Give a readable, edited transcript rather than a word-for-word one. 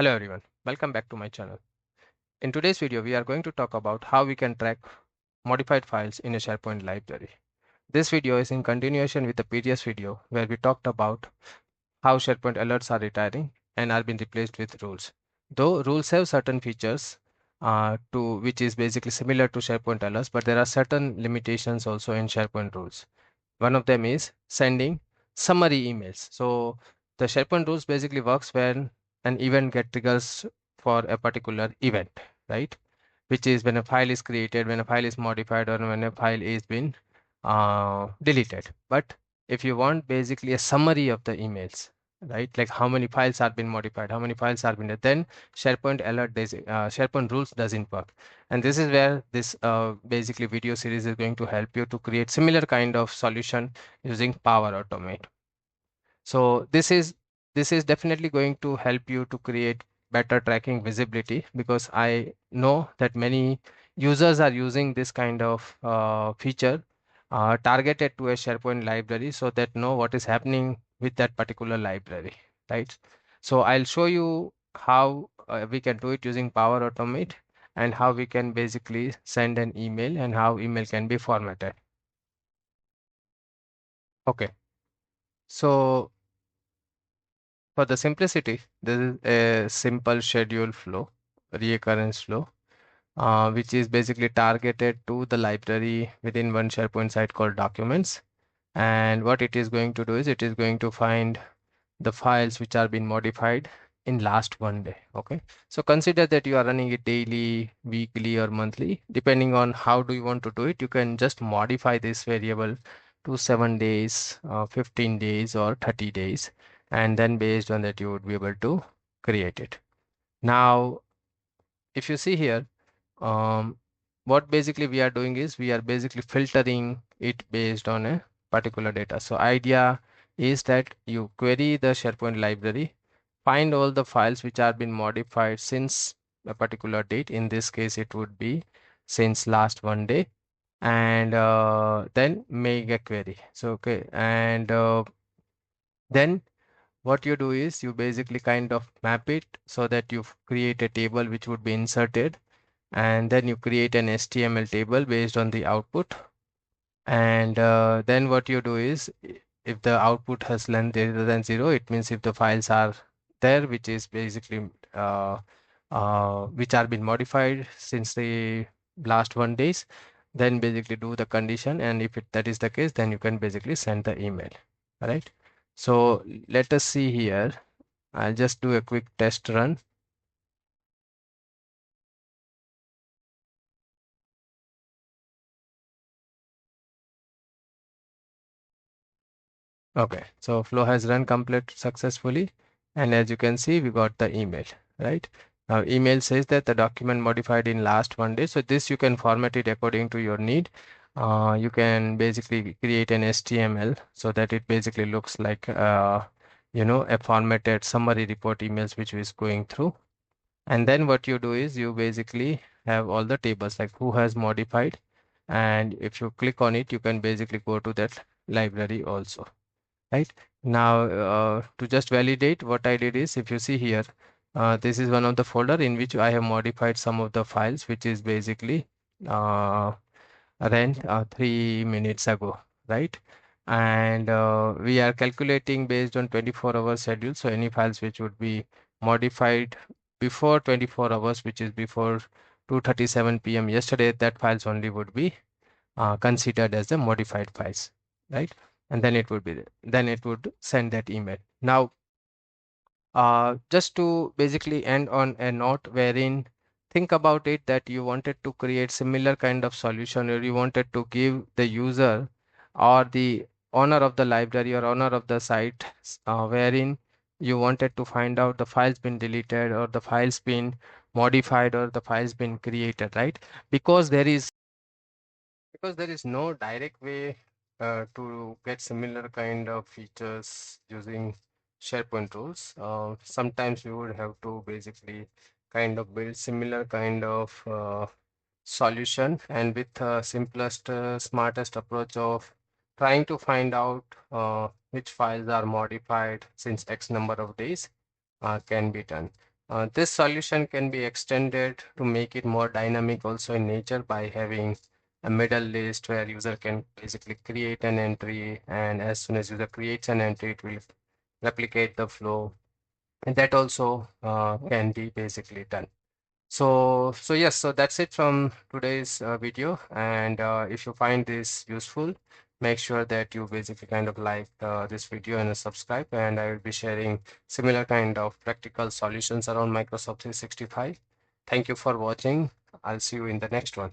Hello everyone, welcome back to my channel. In today's video, we are going to talk about how we can track modified files in a SharePoint library. This video is in continuation with the previous video where we talked about how SharePoint alerts are retiring and are being replaced with rules. Though rules have certain features which is basically similar to SharePoint alerts, but there are certain limitations also in SharePoint rules. One of them is sending summary emails. So the SharePoint rules basically works when an event get triggers for a particular event, right? Which is when a file is created, when a file is modified, or when a file is been deleted. But if you want basically a summary of the emails, right? Like how many files are been modified, how many files are been, then SharePoint rules doesn't work. And this is where this basically video series is going to help you to create similar kind of solution using Power Automate. So this is definitely going to help you to create better tracking visibility, because I know that many users are using this kind of feature targeted to a SharePoint library so that know what is happening with that particular library, right? So I'll show you how we can do it using Power Automate, and how we can basically send an email and how email can be formatted. Okay, so for the simplicity, this is a simple schedule flow, reoccurrence flow, which is basically targeted to the library within one SharePoint site called documents. And what it is going to do is it is going to find the files which are being modified in last one day. Okay, so consider that you are running it daily, weekly, or monthly, depending on how do you want to do it. You can just modify this variable to 7 days, 15 days, or 30 days, and then based on that you would be able to create it. Now if you see here, um, what basically we are doing is we are basically filtering it based on a particular data. So idea is that you query the SharePoint library, find all the files which are been modified since a particular date. In this case, it would be since last one day, and then make a query. So okay, and then what you do is you basically kind of map it so that you create a table which would be inserted, and then you create an HTML table based on the output. And then what you do is if the output has length greater than 0, it means if the files are there which is basically which are been modified since the last 1 days, then basically do the condition, and if that is the case, then you can basically send the email. All right, so let us see here. I'll just do a quick test run. Okay, so flow has run complete successfully, and as you can see, we got the email, right? Now, email says that the document modified in last 1 day. So this you can format it according to your need. You can basically create an HTML so that it basically looks like a formatted summary report emails which is going through. And then what you do is you basically have all the tables like who has modified, and if you click on it, you can basically go to that library also. Right now, to just validate what I did is, if you see here, this is one of the folder in which I have modified some of the files, which is basically ran 3 minutes ago, right? And we are calculating based on 24-hour schedule. So any files which would be modified before 24 hours, which is before 2:37 p.m. yesterday, that files only would be considered as the modified files, right? And then it would send that email. Now, just to basically end on a note wherein think about it that you wanted to create similar kind of solution, or you wanted to give the user or the owner of the library or owner of the site wherein you wanted to find out the files been deleted or the files been modified or the files been created, right? Because there is no direct way to get similar kind of features using SharePoint tools. Sometimes you would have to basically kind of build similar kind of solution, and with simplest, smartest approach of trying to find out which files are modified since X number of days can be done. This solution can be extended to make it more dynamic also in nature by having a middle list where user can basically create an entry, and as soon as user creates an entry, it will replicate the flow. And that also can be basically done. So yes, so that's it from today's video. And if you find this useful, make sure that you basically kind of like this video and subscribe. And I will be sharing similar kind of practical solutions around Microsoft 365. Thank you for watching. I'll see you in the next one.